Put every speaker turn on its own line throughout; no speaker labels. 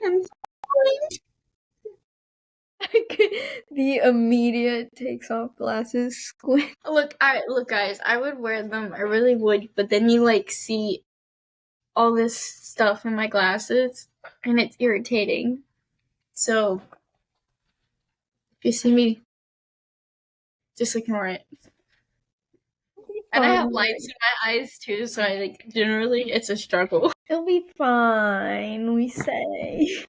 I'm the immediate takes off glasses squint.
Look, guys, I would wear them. I really would, but then you see all this stuff in my glasses, and it's irritating. So if you see me, just ignore it. And I have lights in my eyes too, so generally it's a struggle.
It'll be fine, we say.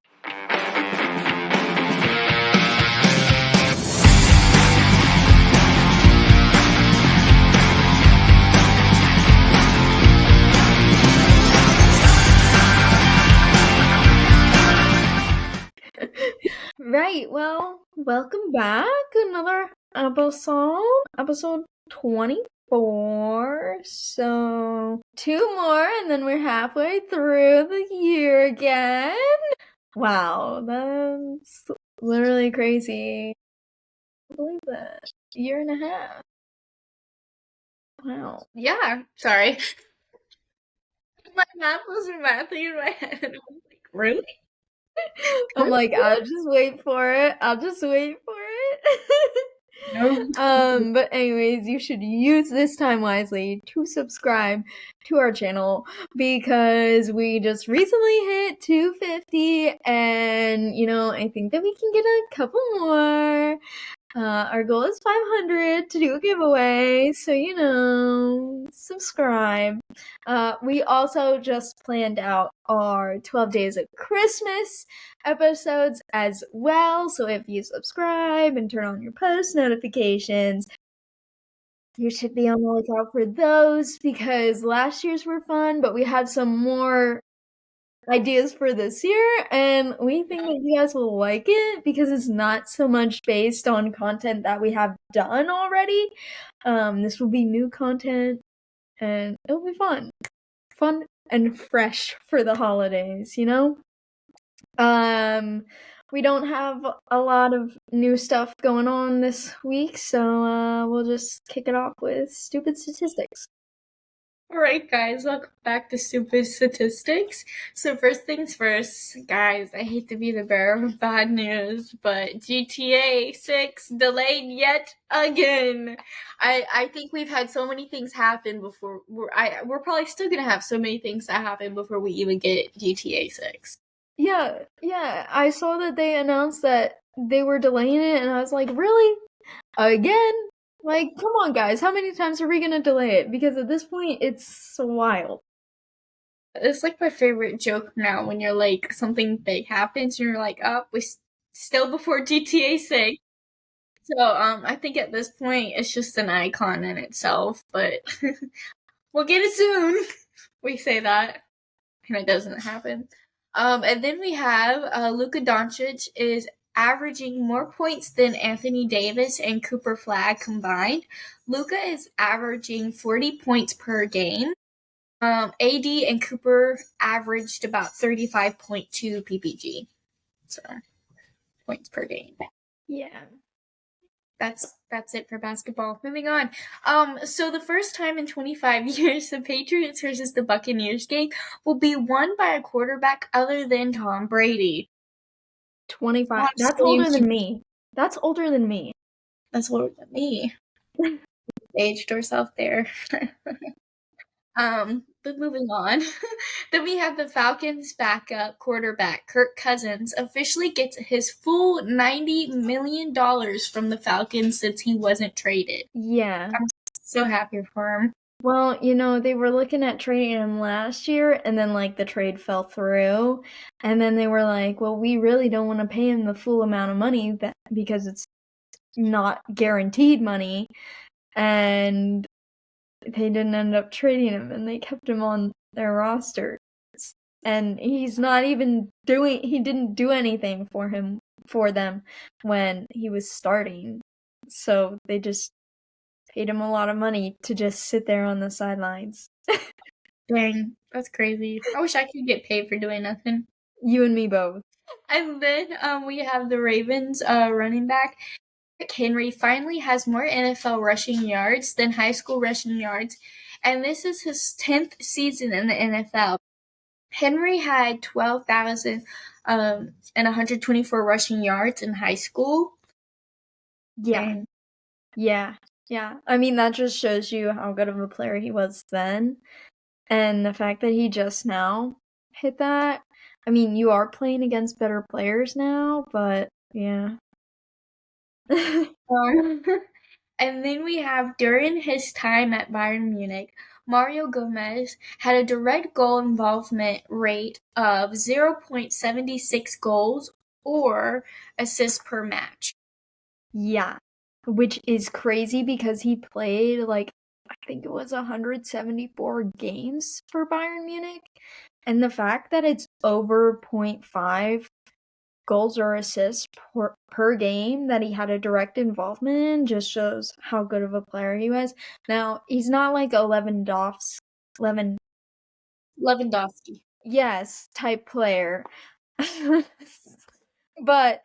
Right, well, welcome back. Another episode 24. So, 2 more, and then we're halfway through the year again. Wow, that's literally crazy. I can't believe that. A year and a half. Wow.
Yeah, sorry. My math was mathing in my head, and I was like, really?
I'm like, I'll just wait for it. But anyways, you should use this time wisely to subscribe to our channel because we just recently hit 250 and I think that we can get a couple more. Our goal is 500 to do a giveaway, so subscribe. We also just planned out our 12 Days of Christmas episodes as well, so if you subscribe and turn on your post notifications, you should be on the lookout for those because last year's were fun, but we have some more ideas for this year, and we think that you guys will like it because it's not so much based on content that we have done already. This will be new content, and it'll be fun and fresh for the holidays, we don't have a lot of new stuff going on this week, so we'll just kick it off with stupid statistics.
Alright, guys, welcome back to Stupid Statistics. So first things first, guys, I hate to be the bearer of bad news, but GTA 6 delayed yet again. I think we've had so many things happen before. We're probably still gonna have so many things that happen before we even get GTA 6.
Yeah, I saw that they announced that they were delaying it, and I was like, really? Again? Like, come on, guys, how many times are we gonna delay it? Because at this point, it's so wild.
It's like my favorite joke now when you're like, something big happens and you're like, oh, we're still before GTA 6. So, I think at this point, it's just an icon in itself, but we'll get it soon. We say that, and it doesn't happen. And then we have Luka Doncic is averaging more points than Anthony Davis and Cooper Flagg combined. Luka is averaging 40 points per game. AD and Cooper averaged about 35.2 PPG. So, points per game.
Yeah.
That's it for basketball. Moving on. So the first time in 25 years the Patriots versus the Buccaneers game will be won by a quarterback other than Tom Brady.
25. That's older than me. That's older than me.
Aged herself there. But moving on. Then we have the Falcons backup quarterback, Kirk Cousins, officially gets his full $90 million from the Falcons since he wasn't traded.
Yeah.
I'm so happy for him.
Well, they were looking at trading him last year, and then, the trade fell through, and then they were like, well, we really don't want to pay him the full amount of money because it's not guaranteed money, and they didn't end up trading him, and they kept him on their roster. And he's not even he didn't do anything for them when he was starting. So they just paid him a lot of money to just sit there on the sidelines.
Dang, that's crazy. I wish I could get paid for doing nothing.
You and me both.
And then we have the Ravens running back. Derrick Henry finally has more NFL rushing yards than high school rushing yards, and this is his 10th season in the NFL. Henry had 12,124 rushing yards in high school.
Yeah. Yeah. I mean, that just shows you how good of a player he was then. And the fact that he just now hit that. I mean, you are playing against better players now, but yeah.
And then we have, during his time at Bayern Munich, Mario Gomez had a direct goal involvement rate of 0.76 goals or assists per match.
Yeah, which is crazy because he played, like, I think it was 174 games for Bayern Munich. And the fact that it's over 0.5 goals or assists per game that he had a direct involvement in just shows how good of a player he was. Now, he's not like a Lewandowski. Yes, type player. But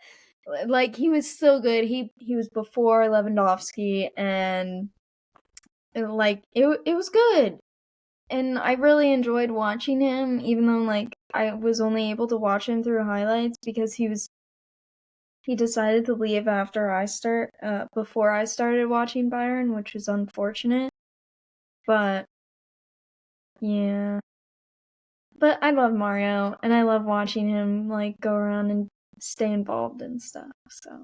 like he was still good. He was before Lewandowski, and like it was good. And I really enjoyed watching him, even though like I was only able to watch him through highlights because he decided to leave before I started watching Bayern, which was unfortunate. But yeah. But I love Mario, and I love watching him like go around and stay involved and stuff. So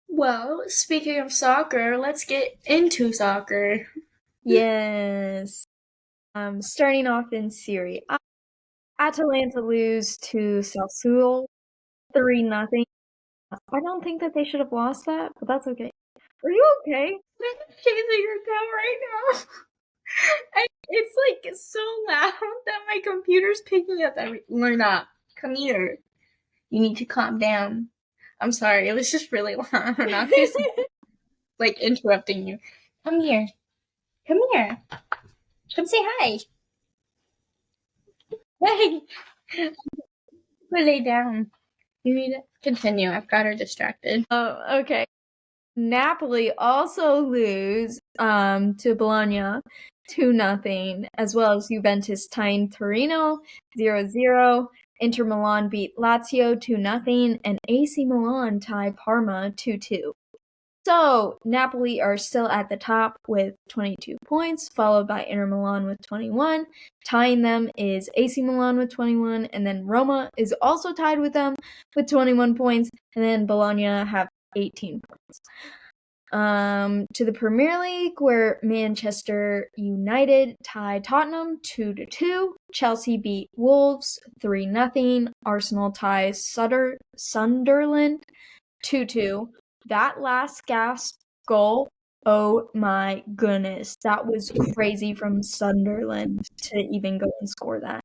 Well, speaking of soccer, let's get into soccer.
yes. Starting off in Serie A, Atalanta lose to Sassuolo 3-0. I don't think that they should have lost that, but that's okay. Are you okay?
I'm chasing your cow right now. It's like so loud that my computer's picking up We're not. Come here. You need to calm down. I'm sorry, it was just really loud. I'm not like interrupting you. Come here. Come here. Come say hi. Hey. Lay down. You need to continue. I've got her distracted.
Oh, okay. Napoli also lose to Bologna 2-0, as well as Juventus tying Torino 0-0. Inter Milan beat Lazio 2-0, and AC Milan tied Parma 2-2. So Napoli are still at the top with 22 points, followed by Inter Milan with 21. Tying them is AC Milan with 21, and then Roma is also tied with them with 21 points, and then Bologna have 18 points. To the Premier League, where Manchester United tied Tottenham 2-2. Chelsea beat Wolves 3-0. Arsenal ties Sunderland 2-2. That last gasp goal, oh my goodness, that was crazy from Sunderland to even go and score that.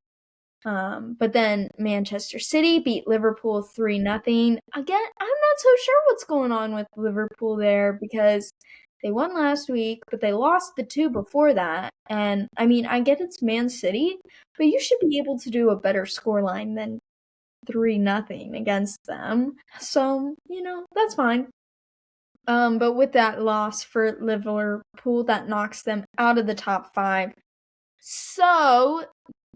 But then Manchester City beat Liverpool 3-0. Again, I'm not so sure what's going on with Liverpool there because they won last week, but they lost the two before that. And I mean, I get it's Man City, but you should be able to do a better scoreline than 3-0 against them. So, that's fine. But with that loss for Liverpool, that knocks them out of the top 5. So,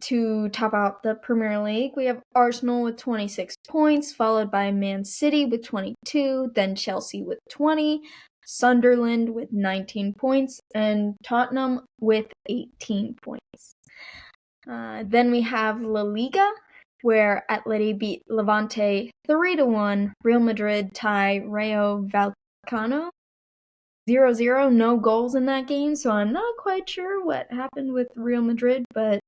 to top out the Premier League, we have Arsenal with 26 points, followed by Man City with 22, then Chelsea with 20, Sunderland with 19 points, and Tottenham with 18 points. Then we have La Liga, where Atleti beat Levante 3-1, Real Madrid tie Rayo Vallecano 0-0, no goals in that game, so I'm not quite sure what happened with Real Madrid, but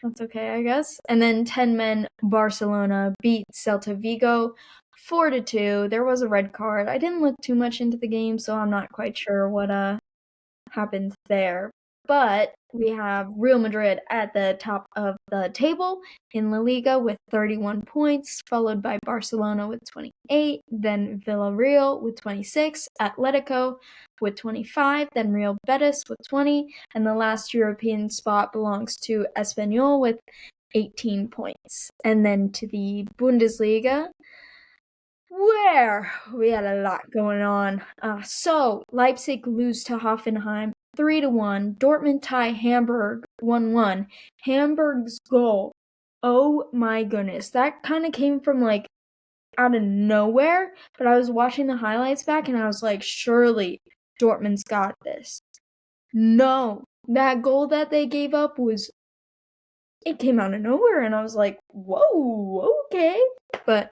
that's okay, I guess. And then 10 men Barcelona beat Celta Vigo 4-2. There was a red card. I didn't look too much into the game, so I'm not quite sure what happened there. But we have Real Madrid at the top of the table in La Liga with 31 points, followed by Barcelona with 28, then Villarreal with 26, Atletico with 25, then Real Betis with 20, and the last European spot belongs to Espanyol with 18 points. And then to the Bundesliga, where we had a lot going on. So Leipzig lose to Hoffenheim 3-1. Dortmund tie Hamburg 1-1. Hamburg's goal Oh my goodness. That kind of came from like out of nowhere, but I was watching the highlights back and I was like, surely Dortmund's got this. No, that goal that they gave up it came out of nowhere and I was like, whoa, okay. But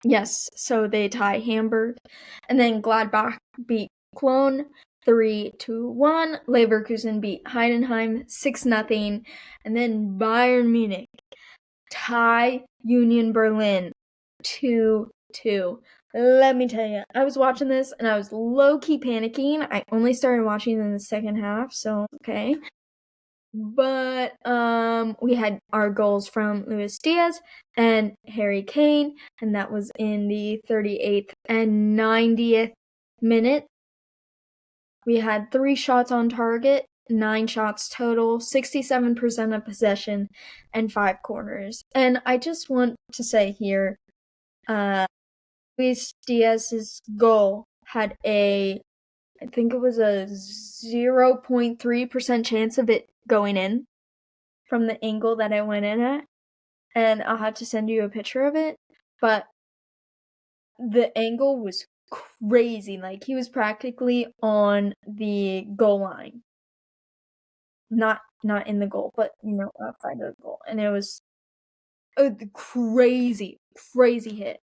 yes, so they tie Hamburg and then Gladbach beat Cologne 3-1. Leverkusen beat Heidenheim 6-0. And then Bayern Munich tie Union Berlin 2-2. Let me tell you, I was watching this and I was low-key panicking. I only started watching in the second half, so okay. But we had our goals from Luis Diaz and Harry Kane, and that was in the 38th and 90th minute. We had 3 shots on target, 9 shots total, 67% of possession, and 5 corners. And I just want to say here, Luis Diaz's goal had I think it was a 0.3% chance of it going in from the angle that it went in at. And I'll have to send you a picture of it. But the angle was crazy. Like, he was practically on the goal line. Not in the goal, but, outside of the goal. And it was a crazy hit.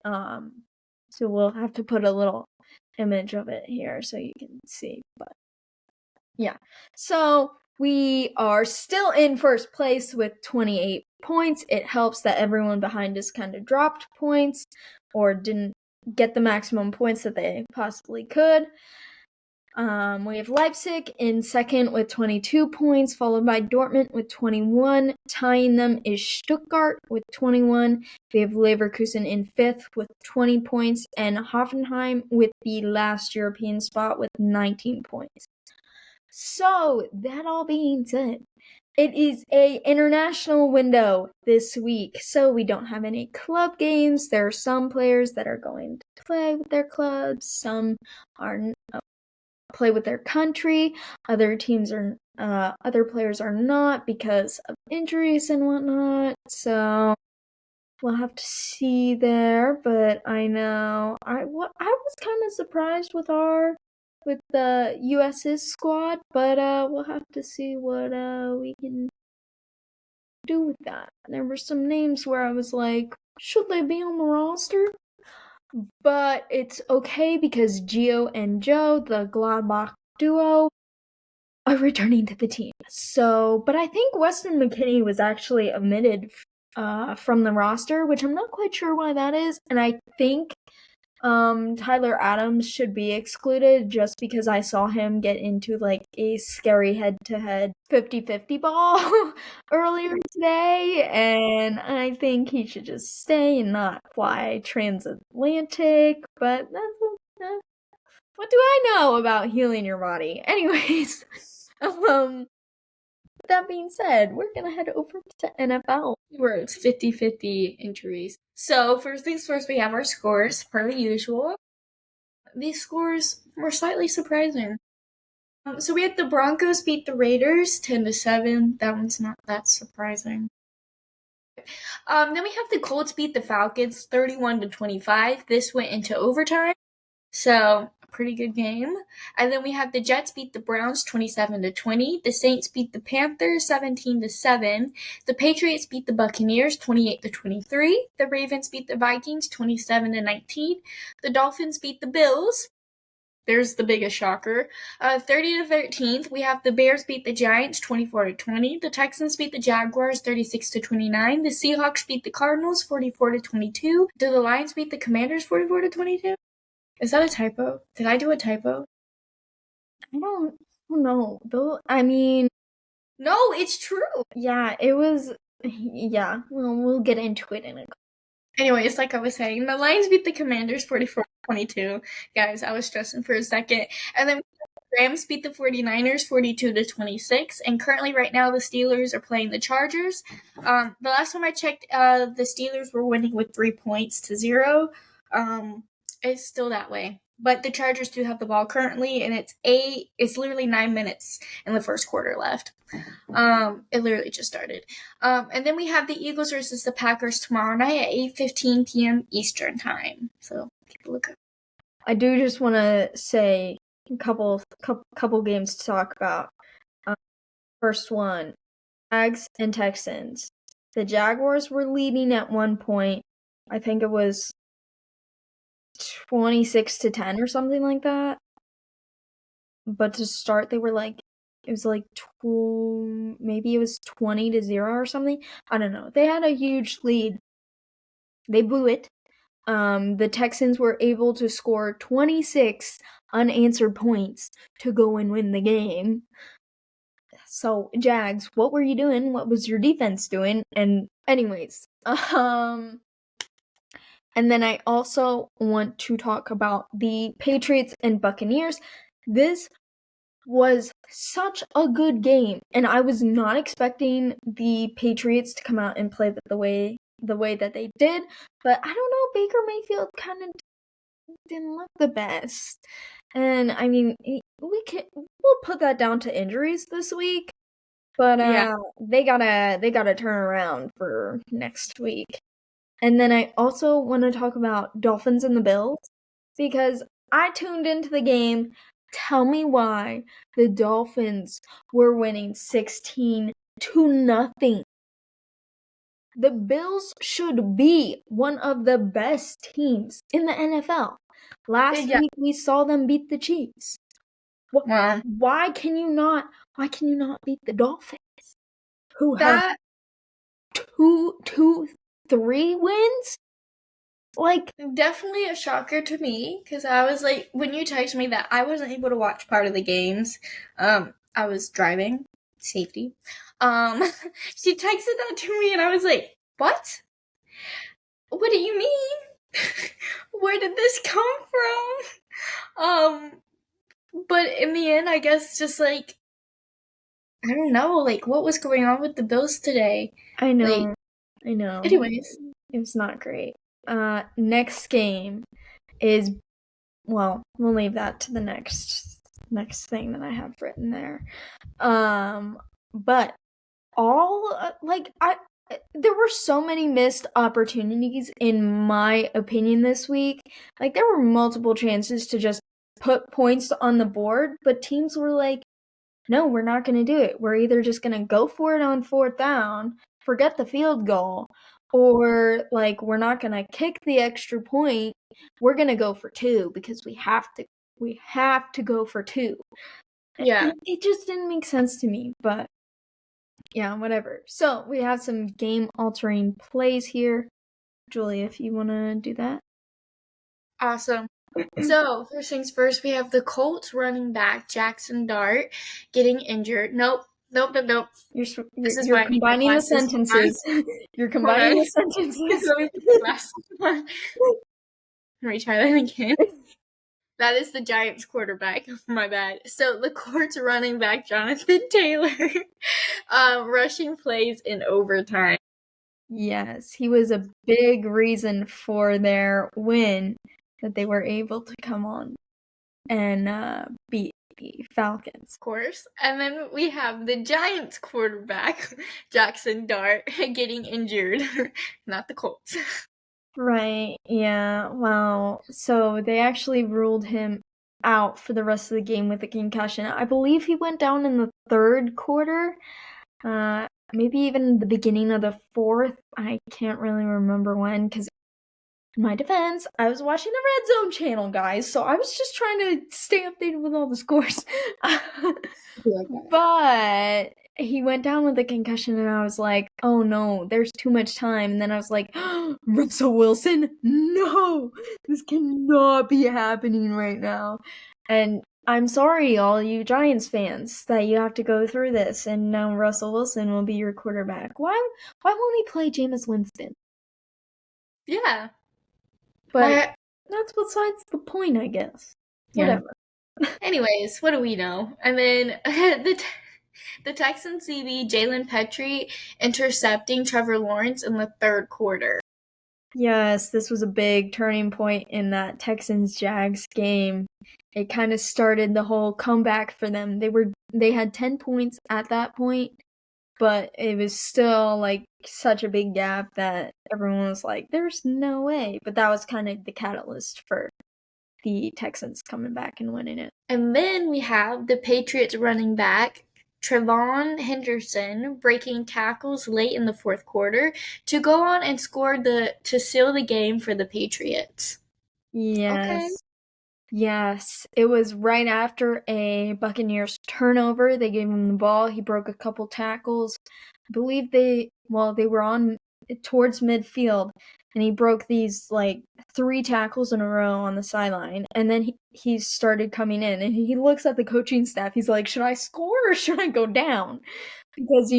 So we'll have to put a little image of it here so you can see. But yeah. So we are still in first place with 28 points. It helps that everyone behind us kind of dropped points or didn't get the maximum points that they possibly could. We have Leipzig in second with 22 points, followed by Dortmund with 21. Tying them is Stuttgart with 21. We have Leverkusen in fifth with 20 points, and Hoffenheim with the last European spot with 19 points. So, that all being said, it is a international window this week, so we don't have any club games. There are some players that are going to play with their clubs, some are play with their country, other players are not because of injuries and whatnot, so we'll have to see there. But I know I was kind of surprised with the US's squad, but we'll have to see what we can do with that. There were some names where I was like, should they be on the roster? But it's okay because Gio and Joe, the Gladbach duo, are returning to the team. So, but I think Weston McKennie was actually omitted from the roster, which I'm not quite sure why that is. And I think Tyler Adams should be excluded just because I saw him get into like a scary head-to-head 50-50 ball earlier today, and I think he should just stay and not fly transatlantic, but what do I know about healing your body? Anyways, that being said, we're gonna head over to NFL.
Where it's 50-50 injuries. So, first things first, we have our scores, per usual. These scores were slightly surprising. So we had the Broncos beat the Raiders 10-7. That one's not that surprising. Then we have the Colts beat the Falcons 31-25. This went into overtime. So, a pretty good game. And then we have the Jets beat the Browns 27-20. The Saints beat the Panthers 17-7. The Patriots beat the Buccaneers 28-23. The Ravens beat the Vikings 27-19. The Dolphins beat the Bills. There's the biggest shocker. 30-13. We have the Bears beat the Giants 24-20. The Texans beat the Jaguars 36-29. The Seahawks beat the Cardinals 44-22. Did the Lions beat the Commanders 44-22? Is that a typo? Did I do a typo?
I don't know. Though, I mean,
no, it's true.
Yeah, it was. Yeah, well, we'll get into it in a.
Anyways, like I was saying, the Lions beat the Commanders 44-22. Guys, I was stressing for a second. And then the Rams beat the 49ers 42-26. And currently, right now, the Steelers are playing the Chargers. The last time I checked, the Steelers were winning with 3-0. It's still that way. But the Chargers do have the ball currently, and it's literally 9 minutes in the first quarter left. It literally just started. And then we have the Eagles versus the Packers tomorrow night at 8:15 p.m. Eastern time. So keep a look up.
I do just want to say a couple games to talk about. First one, Jags and Texans. The Jaguars were leading at one point. I think it was 26-10 or something like that. But to start, they were like, it was like maybe it was 20-0 or something. I don't know. They had a huge lead. They blew it. The Texans were able to score 26 unanswered points to go and win the game. So, Jags, what were you doing? What was your defense doing? And anyways, and then I also want to talk about the Patriots and Buccaneers. This was such a good game, and I was not expecting the Patriots to come out and play the way that they did, but I don't know, Baker Mayfield kind of didn't look the best. And I mean, we'll put that down to injuries this week, but they gotta turn around for next week. And then I also want to talk about Dolphins and the Bills, because I tuned into the game. Tell me why the Dolphins were winning 16-0. The Bills should be one of the best teams in the NFL. Last week we saw them beat the Chiefs. Why can you not beat the Dolphins, who have 3 wins? Like,
definitely a shocker to me, because I was like, when you texted me that I wasn't able to watch part of the games, I was driving, safety. She texted that to me, and I was like, what? What do you mean? Where did this come from? But in the end, I guess just like, I don't know, like, what was going on with the Bills today?
I know.
Like,
I know.
Anyways.
It was not great. Next game is, well, we'll leave that to the next thing that I have written there. But there were so many missed opportunities, in my opinion, this week. Like, there were multiple chances to just put points on the board, but teams were like, no, we're not going to do it. We're either just going to go for it on 4th down, forget the field goal, or like, we're not going to kick the extra point. We're going to go for 2 because we have to go for 2.
Yeah.
It just didn't make sense to me, but yeah, whatever. So we have some game-altering plays here. Julie, if you want to do that.
Awesome. So, first things first, we have the Colts running back, Jackson Dart, getting injured. Nope. You're
combining the sentences. You're combining the sentences.
Let me try that again. That is the Giants quarterback. My bad. So the Colts running back, Jonathan Taylor, rushing plays in overtime.
Yes, he was a big reason for their win, that they were able to come on and beat the Falcons.
Of course. And then we have the Giants quarterback, Jackson Dart, getting injured. Not the Colts.
Right, yeah, well, so they actually ruled him out for the rest of the game with a concussion. I believe he went down in the 3rd quarter, maybe even the beginning of the 4th. I can't really remember when, because in my defense, I was watching the Red Zone channel, guys, so I was just trying to stay updated with all the scores. But he went down with a concussion, and I was like, oh no, there's too much time. And then I was like, Russell Wilson, no, this cannot be happening right now. And I'm sorry, all you Giants fans, that you have to go through this, and now Russell Wilson will be your quarterback. Why won't he play Jameis Winston?
Yeah.
But that's besides the point, I guess.
Yeah.
Whatever.
Anyways, what do we know? And then the Texans CB, Jalen Petrie, intercepting Trevor Lawrence in the 3rd quarter.
Yes, this was a big turning point in that Texans-Jags game. It kind of started the whole comeback for them. They had 10 points at that point, but it was still like such a big gap that everyone was like, there's no way. But that was kind of the catalyst for the Texans coming back and winning it.
And then we have the Patriots running back, Trevon Henderson, breaking tackles late in the fourth quarter to go on and score to seal the game for the Patriots.
Yes.
Okay.
Yes. It was right after a Buccaneers turnover. They gave him the ball. He broke a couple tackles. I believe they were on towards midfield, and he broke these like 3 tackles in a row on the sideline, and then he started coming in, and he looks at the coaching staff. He's like, should I score or should I go down? Because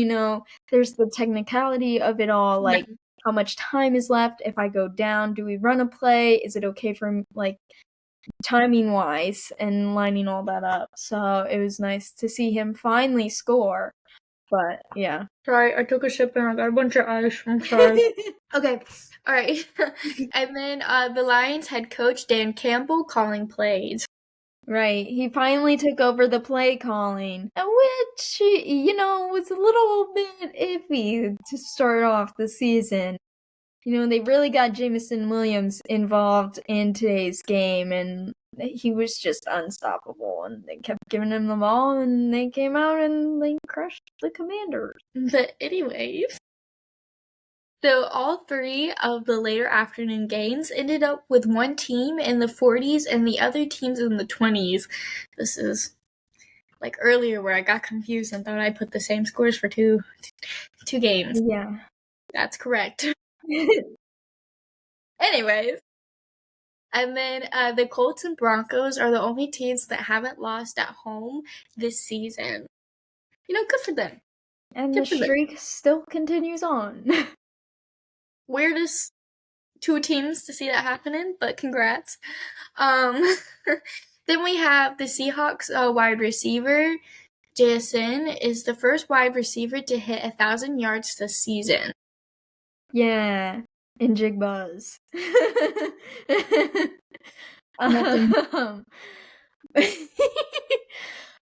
there's the technicality of it all, like how much time is left. If I go down, do we run a play? Is it okay for like timing wise and lining all that up? So it was nice to see him finally score. But yeah.
Sorry, I took a sip and I got a bunch of ice. I'm sorry. Okay, all right. And then the Lions head coach Dan Campbell calling plays.
Right. He finally took over the play calling, which, was a little bit iffy to start off the season. They really got Jameson Williams involved in today's game, and he was just unstoppable, and they kept giving him the ball, and they came out and they crushed the Commanders.
But anyways, so all 3 of the later afternoon games ended up with one team in the 40s and the other teams in the 20s. This is like earlier where I got confused and thought I put the same scores for two games.
Yeah.
That's correct. Anyways. And then the Colts and Broncos are the only teams that haven't lost at home this season. Good for them.
And the streak still continues on.
Weirdest 2 teams to see that happening, but congrats. Then we have the Seahawks wide receiver, JSN, is the first wide receiver to hit 1,000 yards this season.
Yeah, in Jigbuzz.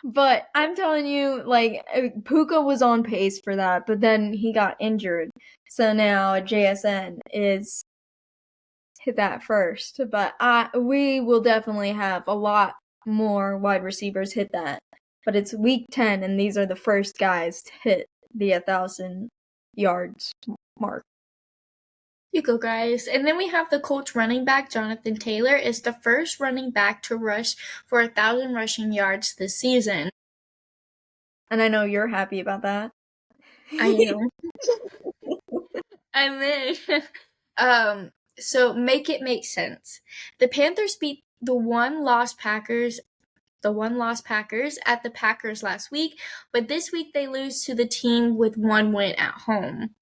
But I'm telling you, like, Puka was on pace for that, but then he got injured. So now JSN is hit that first. But we will definitely have a lot more wide receivers hit that. But it's week 10, and these are the first guys to hit the 1,000 yards mark.
You go, guys. And then we have the Colts running back, Jonathan Taylor, is the first running back to rush for 1,000 rushing yards this season.
And I know you're happy about that.
I am. And then, so make it make sense. The Panthers beat the one-loss Packers at the Packers last week, but this week they lose to the team with 1 win at home.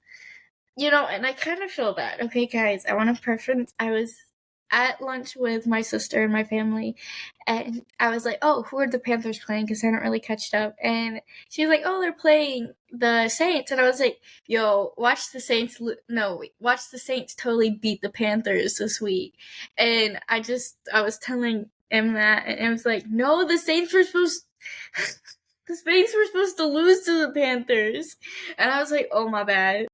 And I kind of feel bad. Okay, guys, I want to preference. I was at lunch with my sister and my family, and I was like, oh, who are the Panthers playing? Because I hadn't really catched up. And she was like, oh, they're playing the Saints. And I was like, yo, watch the Saints totally beat the Panthers this week. And I was telling him that, and I was like, no, the Saints were supposed to lose to the Panthers. And I was like, oh, my bad.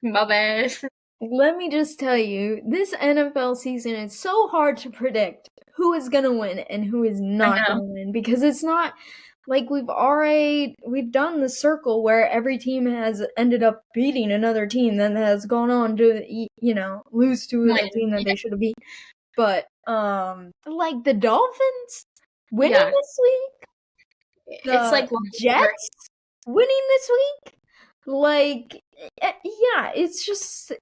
My bad.
Let me just tell you, this NFL season is so hard to predict who is going to win and who is not going to win, because it's not like we've done the circle where every team has ended up beating another team that has gone on to, lose to a team that they should have beat. But, like the Dolphins winning this week,
it's like
Jets winning this week, like, yeah, it's just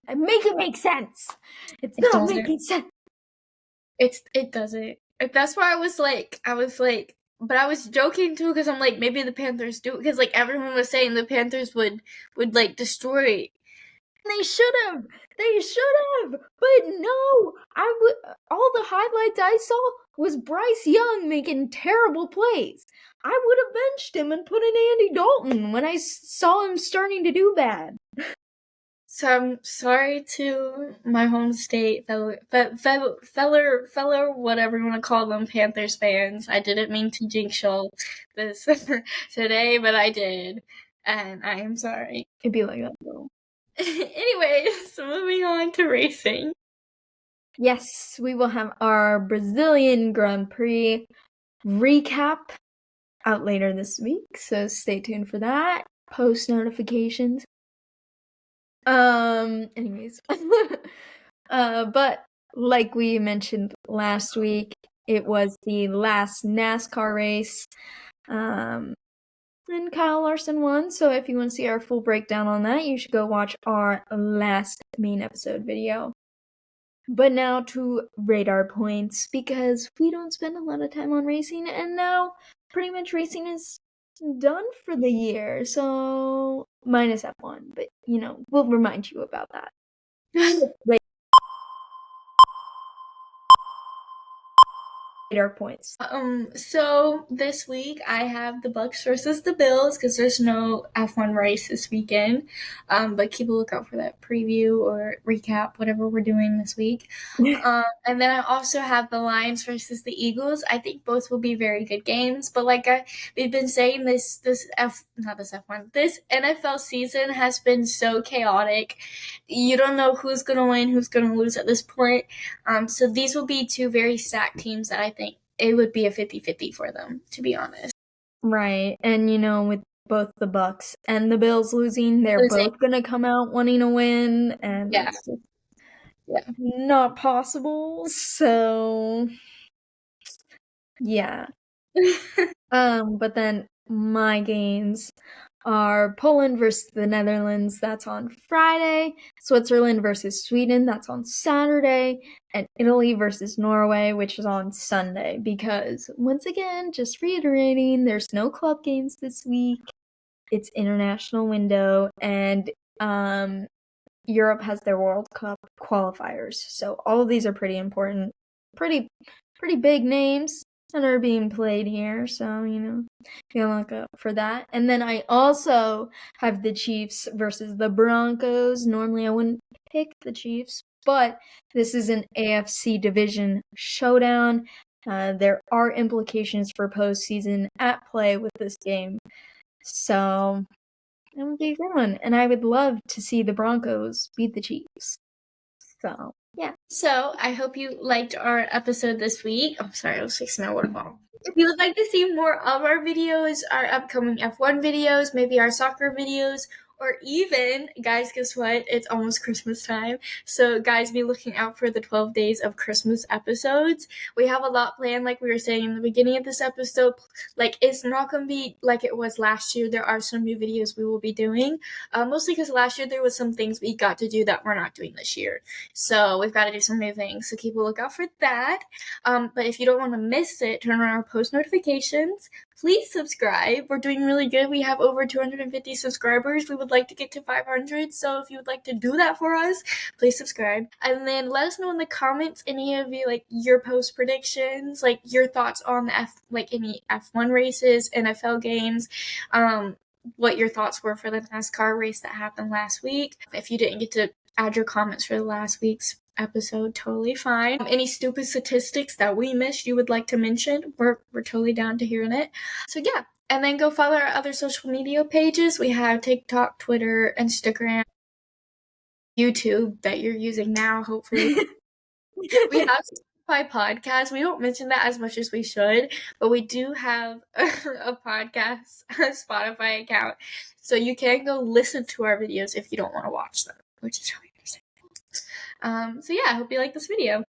make it make sense. It's not making sense.
It doesn't. That's why I was like, but I was joking too, because I'm like, maybe the Panthers do, because like everyone was saying the Panthers would like destroy.
They should have. But no, all the highlights I saw was Bryce Young making terrible plays. I would have benched him and put in Andy Dalton when I saw him starting to do bad.
So I'm sorry to my home state, fellow, whatever you want to call them, Panthers fans. I didn't mean to jinx y'all this today, but I did, and I am sorry.
It'd be like that though.
Anyways, moving on to racing.
Yes, we will have our Brazilian Grand Prix recap out later this week, so stay tuned for that. Post notifications. Anyways. But like we mentioned last week, it was the last NASCAR race. And Kyle Larson won, so if you want to see our full breakdown on that, you should go watch our last main episode video. But now to radar points, because we don't spend a lot of time on racing, and now pretty much racing is done for the year, so minus F1, but we'll remind you about that. Radar points.
So this week I have the Bucs versus the Bills because there's no F1 race this weekend. But keep a lookout for that preview or recap, whatever we're doing this week. And then I also have the Lions versus the Eagles. I think both will be very good games. But like we've been saying, this NFL season has been so chaotic. You don't know who's gonna win, who's gonna lose at this point. So these will be two very stacked teams that I think it would be a 50-50 for them, to be honest.
Right. And with both the Bucs and the Bills losing, they're both gonna come out wanting to win, and it's just not possible. So yeah. But then my games are Poland versus the Netherlands, that's on Friday, Switzerland versus Sweden, that's on Saturday, and Italy versus Norway, which is on Sunday, because once again, just reiterating, there's no club games this week. It's international window, and Europe has their World Cup qualifiers, so all of these are pretty important, pretty big names that are being played here, so you look up for that. And then I also have the Chiefs versus the Broncos. Normally I wouldn't pick the Chiefs, but this is an AFC division showdown. There are implications for postseason at play with this game, so it would be a good one, and I would love to see the Broncos beat the Chiefs. So yeah.
So I hope you liked our episode this week. I'm sorry, I was fixing my water bottle. If you would like to see more of our videos, our upcoming F1 videos, maybe our soccer videos, or even, guys, guess what? It's almost Christmas time. So, guys, be looking out for the 12 days of Christmas episodes. We have a lot planned, like we were saying in the beginning of this episode. Like, it's not going to be like it was last year. There are some new videos we will be doing. Mostly because last year there was some things we got to do that we're not doing this year. So, we've got to do some new things. So, keep a lookout for that. But if you don't want to miss it, turn on our post notifications. Please subscribe. We're doing really good. We have over 250 subscribers. We would like to get to 500. So if you would like to do that for us, please subscribe. And then let us know in the comments, any of you, like your post predictions, like your thoughts on the any F1 races, NFL games, what your thoughts were for the NASCAR race that happened last week. If you didn't get to add your comments for the last week's episode, totally fine. Any stupid statistics that we missed you would like to mention, we're totally down to hearing it. So yeah, and then go follow our other social media pages. We have TikTok, Twitter, Instagram, YouTube that you're using now, hopefully. We have Spotify podcast. We don't mention that as much as we should, but we do have a podcast, a Spotify account, so you can go listen to our videos if you don't want to watch them, which is really understandable. So yeah, I hope you like this video.